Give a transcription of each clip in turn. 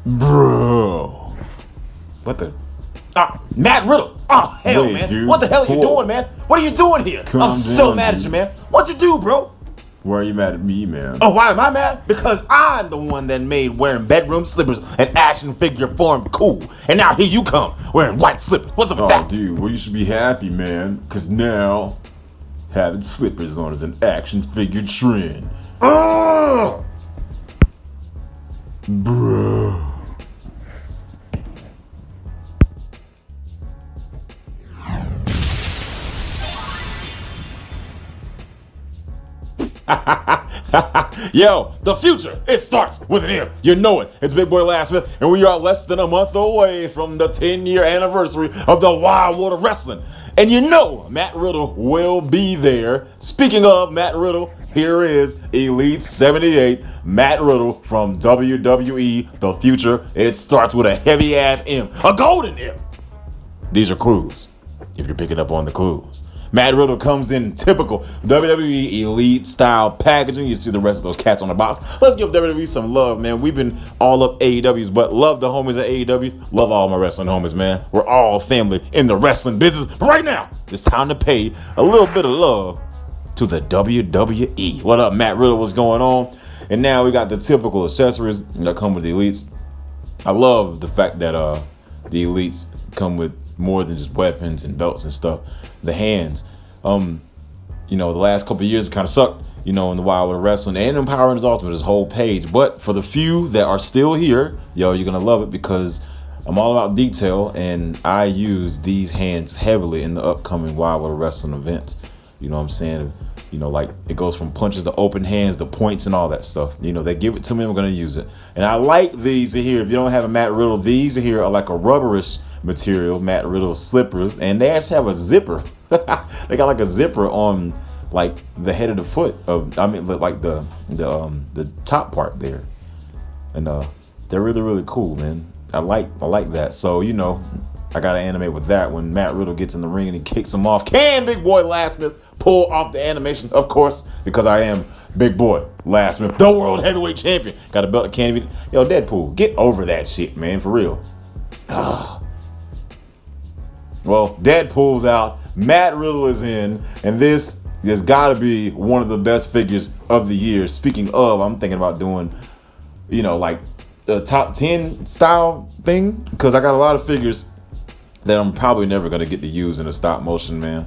Bro. What the? Matt Riddle. Oh, hell, Wait, man. dude. What the hell are you doing, man? What are you doing here? I'm so down, mad at dude. you, man. What'd you do, bro? Why are you mad at me, man? Oh, why am I mad? Because I'm the one that made wearing bedroom slippers and action figure form cool. And now here you come, wearing white slippers. What's up with that? Dude, well, you should be happy, man. Because now, having slippers on is an action figure trend. Bro. Yo, the future, it starts with an M. You know it. It's Big Boy Smith, and we are less than a month away from the 10-year anniversary of the Wild World of Wrestling. And you know Matt Riddle will be there. Speaking of Matt Riddle, here is Elite 78, Matt Riddle from WWE. The future, it starts with a heavy-ass M, a golden M. These are clues, if you're picking up on the clues. Matt Riddle comes in typical WWE Elite style packaging. You see the rest of those cats on the box. Let's give WWE some love, man. We've been all up AEW's, but love the homies at AEW. Love all my wrestling homies, man. We're all family in the wrestling business. But right now, it's time to pay a little bit of love to the WWE. What up, Matt Riddle? What's going on? And now we got the typical accessories that come with the Elites. I love the fact that the Elites come with more than just weapons and belts and stuff. The hands, the last couple of years kind of sucked, in the Wild World of Wrestling and Empowering is Ultimate, this whole page. But for the few that are still here, you're going to love it because I'm all about detail and I use these hands heavily in the upcoming Wild World of Wrestling events. You know what I'm saying? Like it goes from punches to open hands to points and all that stuff. They give it to me, I'm going to use it. And I like these here. If you don't have a Matt Riddle, these here are like a rubberish material, Matt Riddle slippers, and they actually have a zipper. They got like a zipper on like the head of the foot like the top part there, and they're really, really cool, man. I like that. So I gotta animate with that when Matt Riddle gets in the ring and he kicks him off. Can Big Boy Smith pull off the animation? Of course, because I am Big Boy Smith, the World Heavyweight Champion. Got a belt that can't be. Yo, Deadpool, get over that shit, man, for real. Well, Deadpool's out, Matt Riddle is in, and this has got to be one of the best figures of the year. Speaking of, I'm thinking about doing, like a top 10 style thing, because I got a lot of figures that I'm probably never going to get to use in a stop motion, man.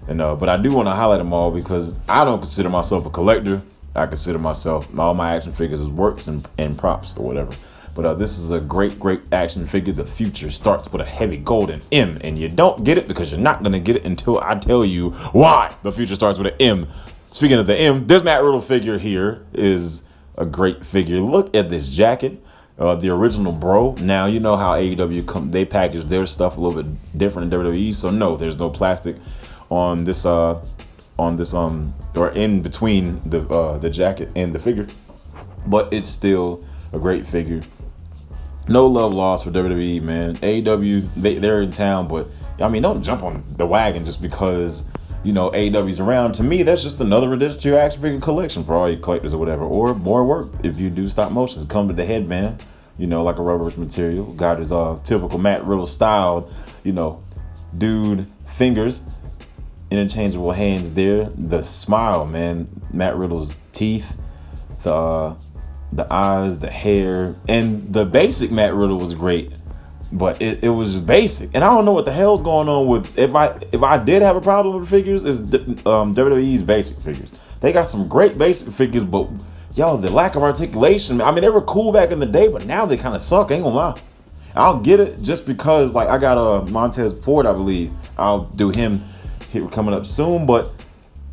And but I do want to highlight them all because I don't consider myself a collector. I consider myself, all my action figures as works and props or whatever. But this is a great, great action figure. The future starts with a heavy golden M, and you don't get it because you're not going to get it until I tell you why the future starts with an M. Speaking of the M, this Matt Riddle figure here is a great figure. Look at this jacket, the original bro. Now, you know how AEW they package their stuff a little bit different than WWE, so no, there's no plastic on this or in between the jacket and the figure, but it's still a great figure. No love lost for WWE, man. AEW, they're in town, but don't jump on the wagon just because AEW's around. To me, that's just another addition to your action figure collection for all your collectors or whatever, or more work if you do stop motions. Come to the headband, like a rubberish material. Got his typical Matt Riddle styled, dude fingers, interchangeable hands there. The smile, man. Matt Riddle's teeth, the eyes, the hair, and the basic Matt Riddle was great, but it was just basic. And I don't know what the hell's going on with, if I did have a problem with the figures, is WWE's basic figures. They got some great basic figures, but the lack of articulation, they were cool back in the day, but now they kind of suck, ain't gonna lie. I'll get it just because, like, I got Montez Ford, I believe. I'll do him here coming up soon, but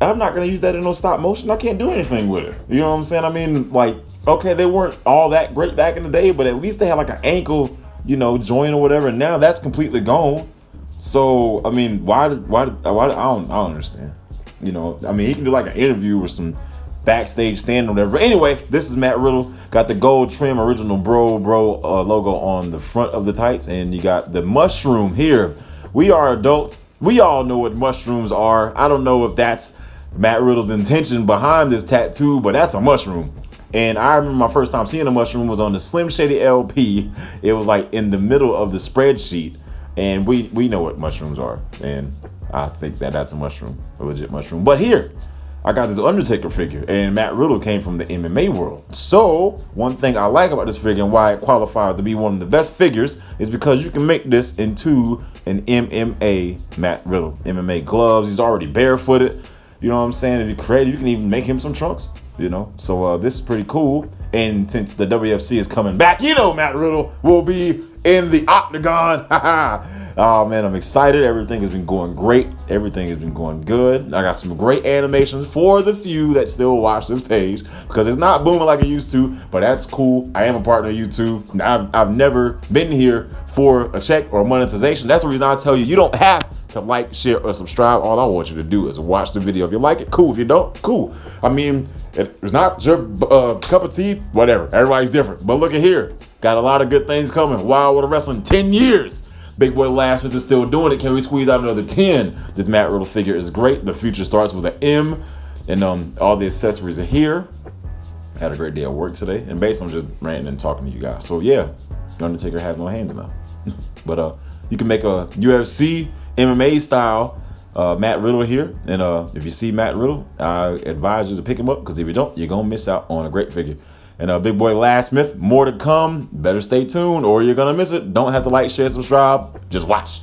I'm not gonna use that in no stop motion. I can't do anything with it. You know what I'm saying? Okay, they weren't all that great back in the day, but at least they had like an ankle, joint or whatever. And now that's completely gone. So, why I don't understand. He can do like an interview or some backstage stand or whatever. But anyway, this is Matt Riddle. Got the gold trim original bro logo on the front of the tights, and you got the mushroom here. We are adults. We all know what mushrooms are. I don't know if that's Matt Riddle's intention behind this tattoo, but that's a mushroom. And I remember my first time seeing a mushroom was on the Slim Shady LP. It was like in the middle of the spreadsheet. And we know what mushrooms are. And I think that's a mushroom, a legit mushroom. But here, I got this Undertaker figure, and Matt Riddle came from the MMA world. So one thing I like about this figure and why it qualifies to be one of the best figures is because you can make this into an MMA Matt Riddle. MMA gloves, he's already barefooted. You know what I'm saying? If you're creative, you can even make him some trunks, you know? So this is pretty cool. And since the WFC is coming back, you know Matt Riddle will be in the octagon. Oh man, I'm excited. Everything has been going great. Everything has been going good. I got some great animations for the few that still watch this page because it's not booming like it used to, but that's cool. I am a partner of YouTube. I've never been here for a check or monetization. That's the reason I tell you, you don't have to like, share, or subscribe. All I want you to do is watch the video. If you like it, cool. If you don't, cool. I mean, it's not your cup of tea, whatever. Everybody's different. But look at here. Got a lot of good things coming. Wild World of Wrestling, 10 years. Big Boy Lashley is still doing it. Can we squeeze out another 10? This Matt Riddle figure is great. The future starts with an M. And all the accessories are here. Had a great day at work today. And basically, I'm just ranting and talking to you guys. So yeah, The Undertaker has no hands now. But you can make a UFC MMA style Matt Riddle here. And if you see Matt Riddle, I advise you to pick him up because if you don't, you're going to miss out on a great figure. And Big Boy Lasmith, more to come. Better stay tuned or you're going to miss it. Don't have to like, share, subscribe. Just watch.